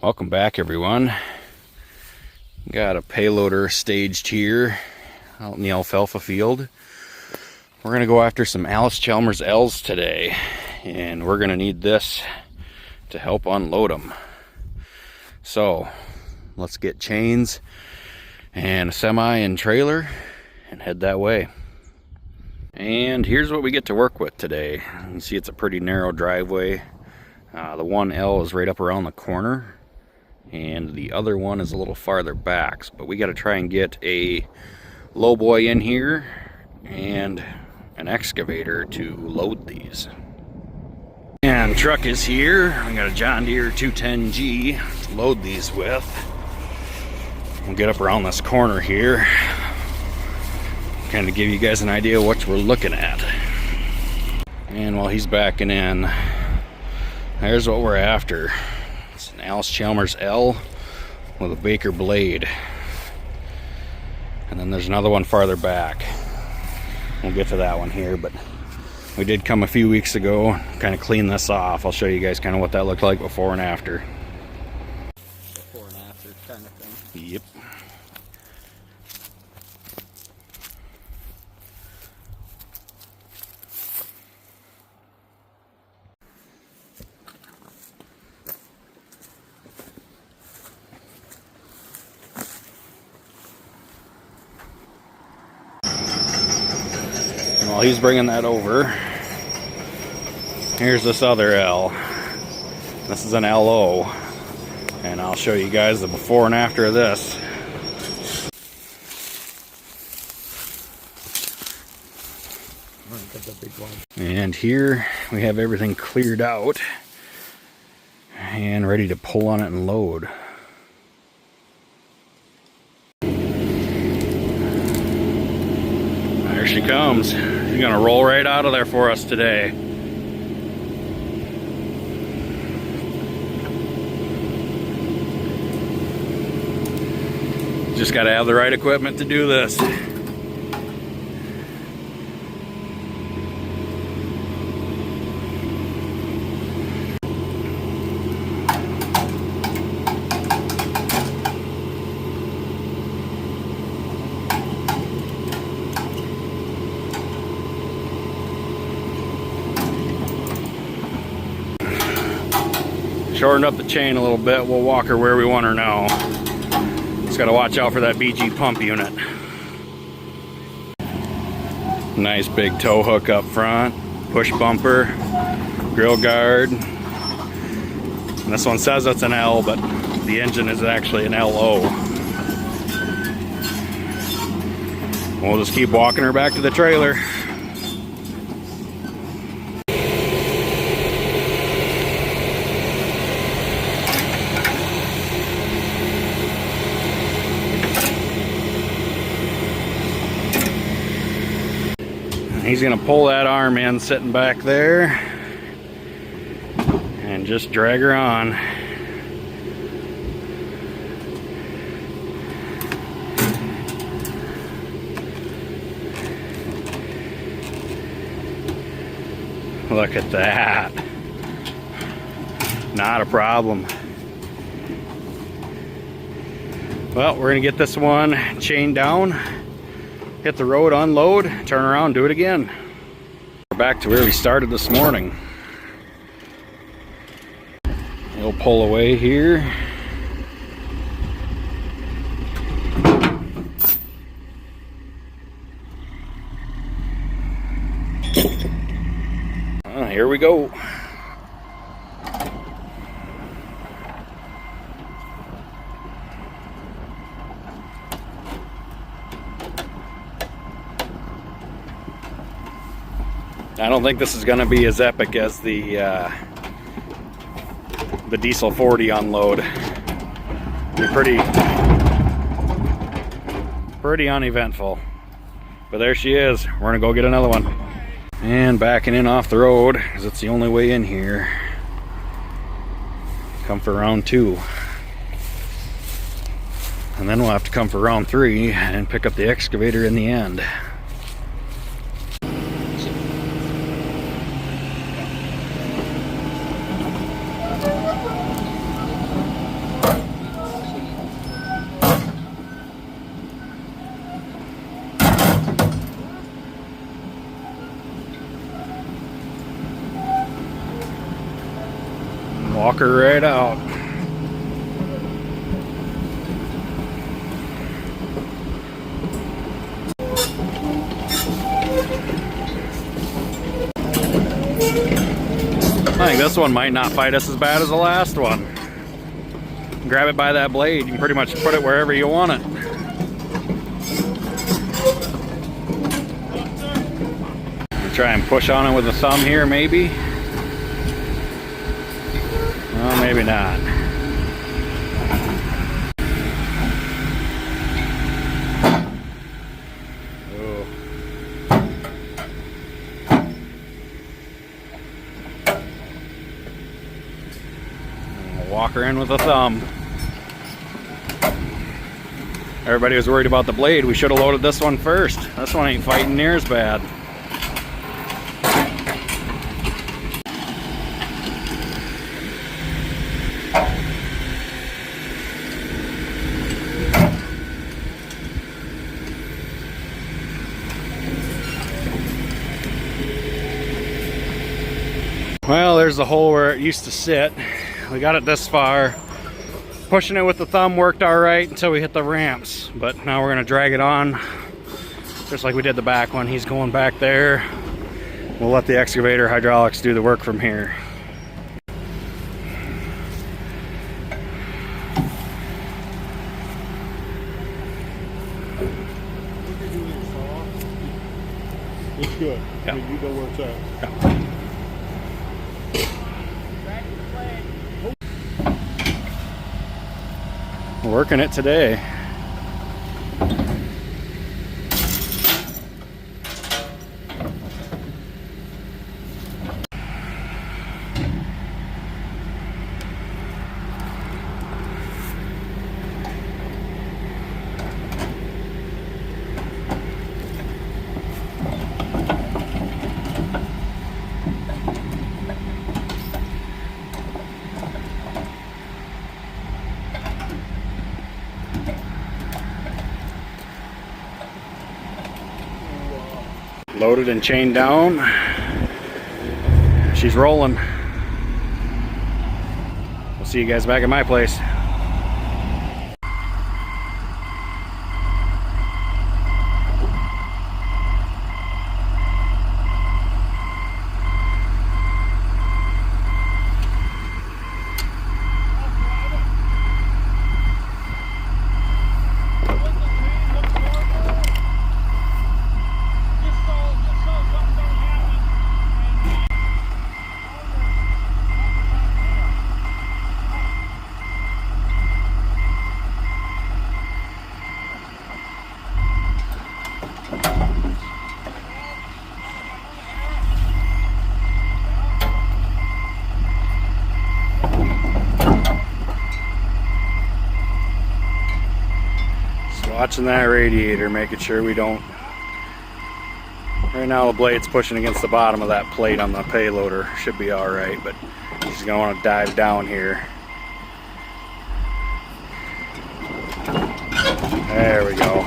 Welcome back, everyone. Got a payloader staged here out in the alfalfa field. We're going to go after some Allis Chalmers L's today, and we're going to need this to help unload them. So let's get chains and a semi and trailer and head that way. And here's what we get to work with today. You can see it's a pretty narrow driveway. The one L is right up around the corner, and the other one is a little farther back. But we got to try and get a lowboy in here and an excavator to load these. And truck is here. We got a John Deere 210G to load these with. We'll get up around this corner here, kind of give you guys an idea of what we're looking at. And while he's backing in, there's what we're after. It's an Allis Chalmers L with a Baker blade. And then there's another one farther back. We'll get to that one here, but we did come a few weeks ago, kind of clean this off. I'll show you guys kind of what that looked like before and after. Before and after kind of thing. Yep. And while he's bringing that over, here's this other L. This is an LO, and I'll show you guys the before and after of this. And here we have everything cleared out and ready to pull on it and load. There she comes. She's gonna roll right out of there for us today. Just gotta have the right equipment to do this. Shorten up the chain a little bit. We'll walk her where we want her now. Just got to watch out for that BG pump unit. Nice big tow hook up front, push bumper, grill guard. And this one says it's an L, but the engine is actually an LO. We'll just keep walking her back to the trailer. He's gonna pull that arm in sitting back there and just drag her on. Look at that. Not a problem. Well, we're gonna get this one chained down, hit the road, unload, turn around, do it again. We're back to where we started this morning. He'll pull away here. Here we go. I don't think this is going to be as epic as the diesel 40 unload. Be pretty uneventful. But there she is. We're going to go get another one. And backing in off the road, because it's the only way in here. Come for round 2. And then we'll have to come for round 3 and pick up the excavator in the end. walk her right out. I think this one might not fight us as bad as the last one. Grab it by that blade, you can pretty much put it wherever you want it. Try and push on it with the thumb here, maybe. Well, maybe not. Oh. Walk her in with a thumb. Everybody was worried about the blade. We should have loaded this one first. This one ain't fighting near as bad. Well, there's the hole where it used to sit. We got it this far. Pushing it with the thumb worked all right until we hit the ramps, but now we're gonna drag it on just like we did the back one. He's going back there. We'll let the excavator hydraulics do the work from here. It's good. Yeah. I mean, you know where it's at. Yeah. Working it today. Loaded and chained down. She's rolling. We'll see you guys back at my place. Watching that radiator, making sure we don't. Right now the blade's pushing against the bottom of that plate on the payloader. Should be alright, but she's gonna want to dive down here. There we go.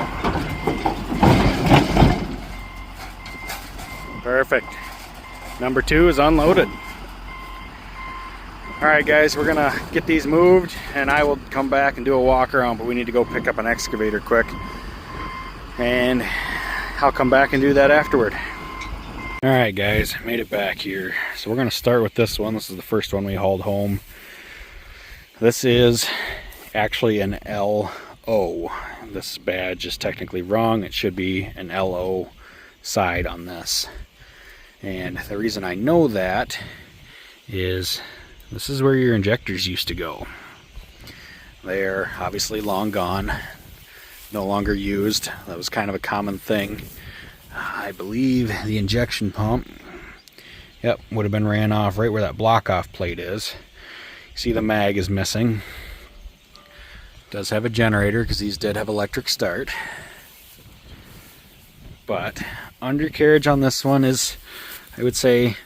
Perfect. Number 2 is unloaded. Alright guys, we're gonna get these moved and I will come back and do a walk around, but we need to go pick up an excavator quick and I'll come back and do that afterward. Alright guys, made it back here. So we're gonna start with this one. This is the first one we hauled home. This is actually an LO. This badge is technically wrong. It should be an LO side on this. And the reason I know that is this is where your injectors used to go. They're obviously long gone, no longer used. That was kind of a common thing. I believe the injection pump, yep, would have been ran off right where that block off plate is. You see the mag is missing. It does have a generator because these did have electric start. But undercarriage on this one is, I would say,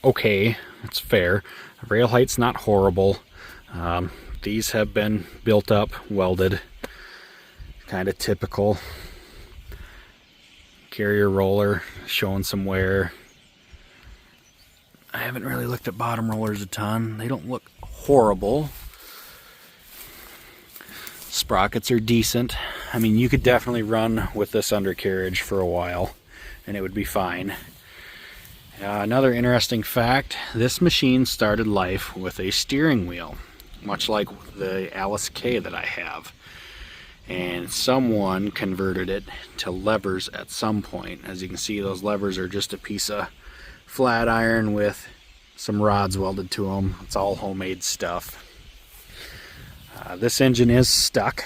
okay. It's fair. Rail height's not horrible. These have been built up, welded, kind of typical. Carrier roller showing some wear. I haven't really looked at bottom rollers a ton. They don't look horrible. Sprockets are decent. I mean, you could definitely run with this undercarriage for a while and it would be fine. Another interesting fact, this machine started life with a steering wheel, much like the Allis K that I have. And someone converted it to levers at some point. As you can see, those levers are just a piece of flat iron with some rods welded to them. It's all homemade stuff. This engine is stuck,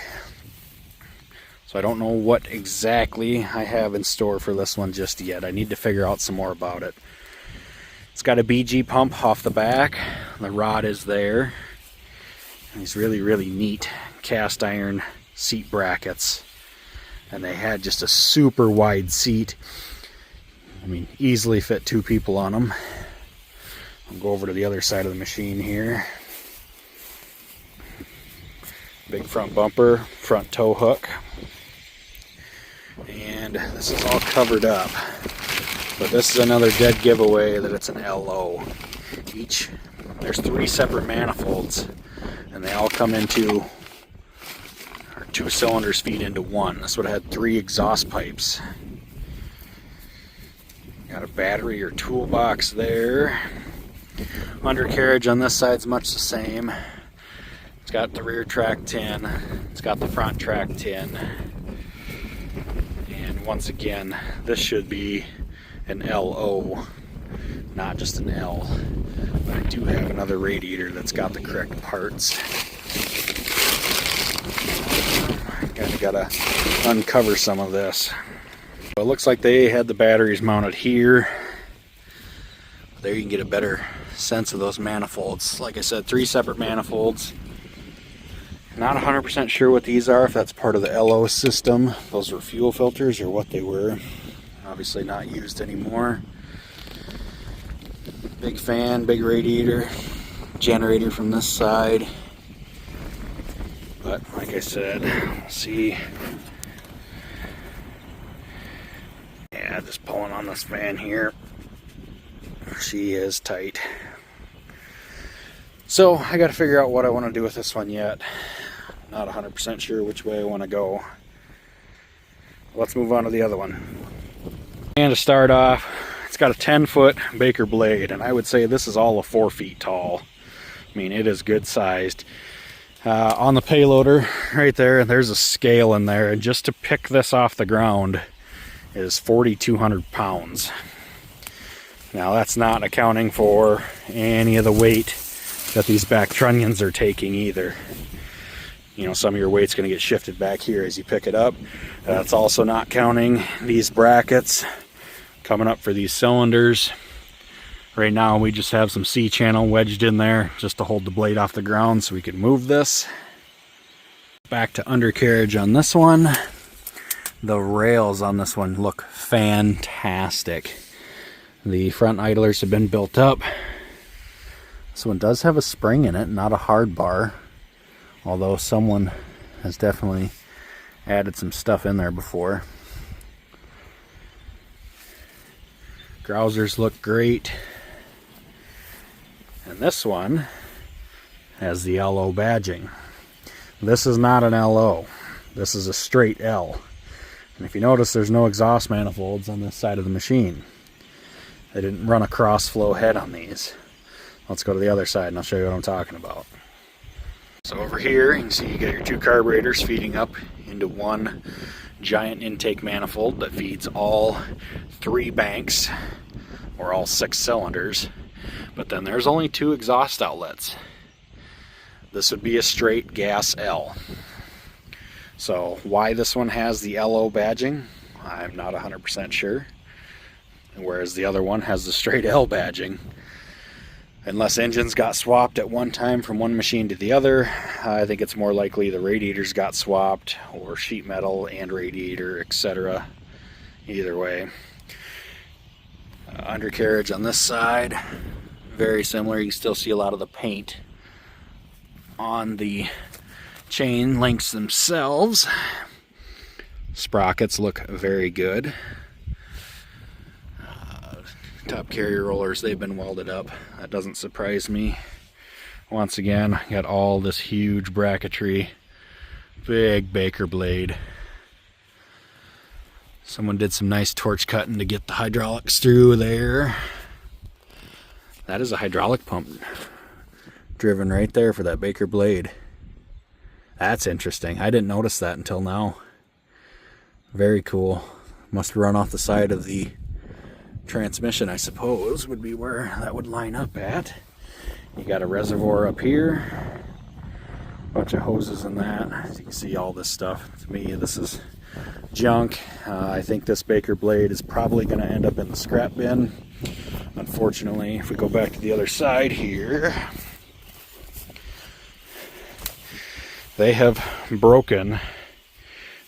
so I don't know what exactly I have in store for this one just yet. I need to figure out some more about it. It's got a BG pump off the back. The rod is there. And these really neat cast iron seat brackets. And they had just a super wide seat. I mean, easily fit 2 people on them. I'll go over to the other side of the machine here. Big front bumper, front tow hook. And this is all covered up. But this is another dead giveaway that it's an LO. There's 3 separate manifolds, and they all come into, or 2 cylinders feed into one. This would have had 3 exhaust pipes. Got a battery or toolbox there. Undercarriage on this side's much the same. It's got the rear track tin. It's got the front track tin. And once again, this should be an LO, not just an L. But I do have another radiator that's got the correct parts. Kinda gotta uncover some of this. It looks like they had the batteries mounted here. There you can get a better sense of those manifolds. Like I said, 3 separate manifolds. Not 100% sure what these are, if that's part of the LO system. Those were fuel filters or what they were. Obviously not used anymore. Big fan, big radiator, generator from this side. But like I said, see. Yeah, just pulling on this fan here. She is tight. So I got to figure out what I want to do with this one yet. Not 100% sure which way I want to go. Let's move on to the other one. And to start off, it's got a 10-foot Baker blade, and I would say this is all of 4 feet tall. I mean, it is good sized. On the payloader right there, there's a scale in there, and just to pick this off the ground is 4,200 pounds. Now that's not accounting for any of the weight that these back trunnions are taking either. You know, some of your weight's going to get shifted back here as you pick it up. That's also not counting these brackets coming up for these cylinders. Right now we just have some C-channel wedged in there just to hold the blade off the ground so we can move this. Back to undercarriage on this one. The rails on this one look fantastic. The front idlers have been built up. This one does have a spring in it, not a hard bar. Although someone has definitely added some stuff in there before. Grousers look great. And this one has the LO badging. This is not an LO. This is a straight L. And if you notice, there's no exhaust manifolds on this side of the machine. They didn't run a cross flow head on these. Let's go to the other side and I'll show you what I'm talking about. So over here, you can see you got your 2 carburetors feeding up into one giant intake manifold that feeds all 3 banks, or all 6 cylinders. But then there's only 2 exhaust outlets. This would be a straight gas L. So why this one has the LO badging, I'm not 100% sure. Whereas the other one has the straight L badging. Unless engines got swapped at one time from one machine to the other, I think it's more likely the radiators got swapped, or sheet metal and radiator, etc. Either way. Undercarriage on this side, very similar. You can still see a lot of the paint on the chain links themselves. Sprockets look very good. blacktop carrier rollers, they've been welded up. That doesn't surprise me. Once again, got all this huge bracketry, big baker blade. Someone did some nice torch cutting to get the hydraulics through there. That is a hydraulic pump driven right there for that baker blade. That's interesting. I didn't notice that until now. Very cool. Must run off the side of the transmission, I suppose, would be where that would line up at. You got a reservoir up here, bunch of hoses in that. As you can see, all this stuff. To me, this is junk. I think this baker blade is probably going to end up in the scrap bin. Unfortunately, if we go back to the other side here, they have broken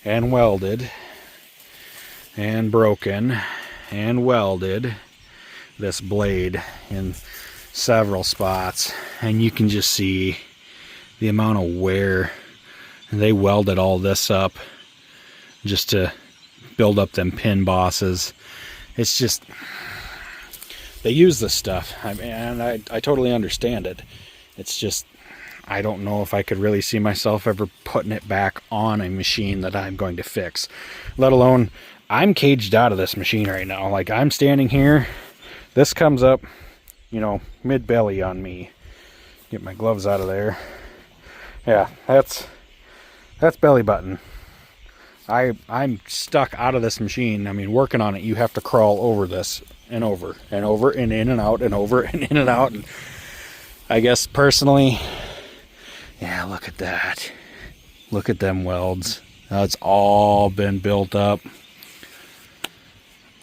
and welded and broken and welded this blade in several spots, and you can just see the amount of wear. And they welded all this up just to build up them pin bosses. It's just, they use this stuff. I totally understand it. It's just, I don't know if I could really see myself ever putting it back on a machine that I'm going to fix. Let alone, I'm caged out of this machine right now. Like, I'm standing here, this comes up, you know, mid-belly on me. Get my gloves out of there. Yeah, that's belly button. I'm stuck out of this machine. I mean, working on it, you have to crawl over this and over and over and in and out and over and in and out. And I guess personally, yeah, look at that. Look at them welds. Now it's all been built up.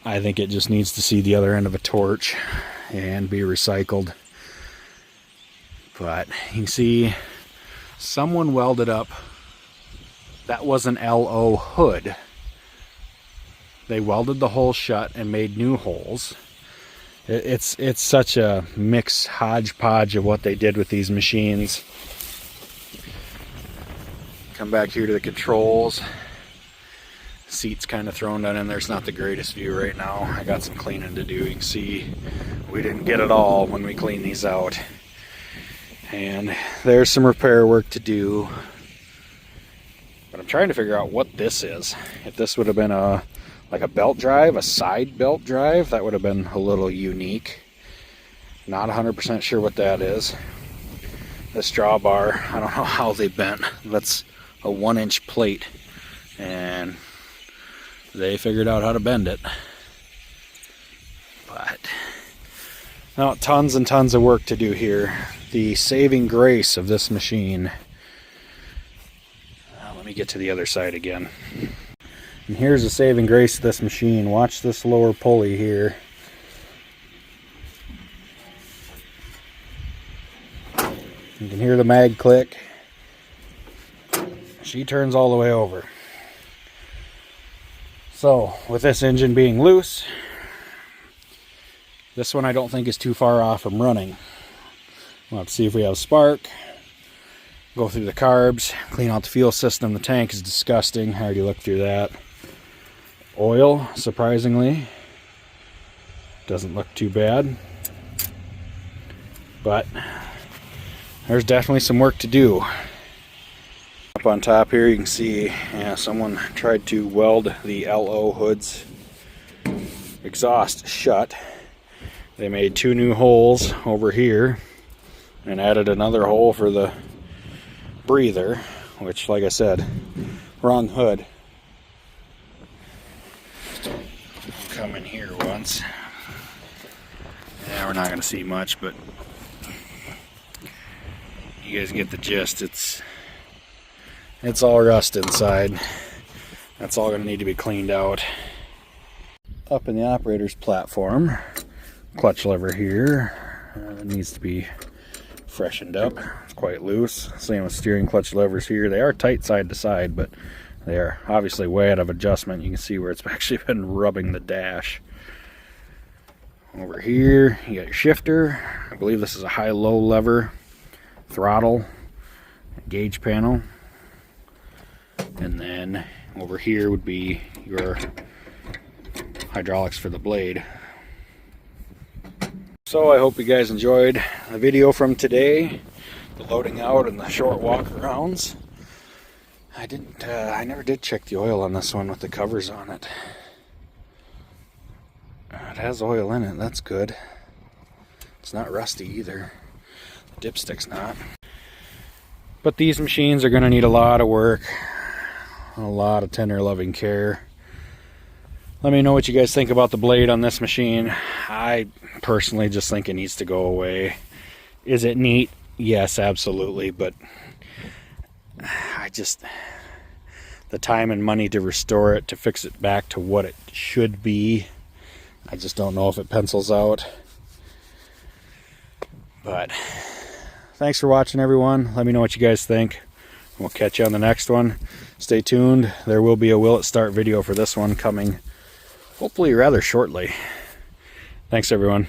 I think it just needs to see the other end of a torch and be recycled. But you can see someone welded up. That was an LO hood. They welded the hole shut and made new holes. It's such a mixed hodgepodge of what they did with these machines. Come back here to the controls. Seat's kind of thrown down in there. It's not the greatest view right now. I got some cleaning to do. You can see we didn't get it all when we cleaned these out. And there's some repair work to do. But I'm trying to figure out what this is. If this would have been like a belt drive, a side belt drive, that would have been a little unique. Not 100% sure what that is. This drawbar, I don't know how they bent. That's a 1-inch plate. And they figured out how to bend it. But now, tons and tons of work to do here. The saving grace of this machine. Let me get to the other side again. And here's the saving grace of this machine. Watch this lower pulley here. You can hear the mag click. She turns all the way over. So, with this engine being loose, this one I don't think is too far off from running. We'll have to see if we have spark. Go through the carbs, clean out the fuel system. The tank is disgusting. I already looked through that. Oil, surprisingly, doesn't look too bad. But there's definitely some work to do. Up on top here you can see someone tried to weld the LO hood's exhaust shut. They made 2 new holes over here and added another hole for the breather, which, like I said, wrong hood. Come in here once. Yeah, we're not going to see much, but you guys get the gist. It's all rust inside. That's all going to need to be cleaned out. Up in the operator's platform, clutch lever here needs to be freshened up. It's quite loose. Same with steering clutch levers here. They are tight side to side, but they are obviously way out of adjustment. You can see where it's actually been rubbing the dash. Over here, you got your shifter. I believe this is a high-low lever, throttle, gauge panel. And then over here would be your hydraulics for the blade. So I hope you guys enjoyed the video from today, the loading out and the short walk arounds. I never did check the oil on this one with the covers on it. It has oil in it, that's good. It's not rusty either. The dipstick's not. But these machines are going to need a lot of work, a lot of tender loving care. Let me know what you guys think about the blade on this machine. I personally just think it needs to go away. Is it neat? Yes, absolutely, but the time and money to restore it, to fix it back to what it should be, I just don't know if it pencils out. But thanks for watching, everyone. Let me know what you guys think. We'll catch you on the next one. Stay tuned. There will be a Will It Start video for this one coming hopefully rather shortly. Thanks, everyone.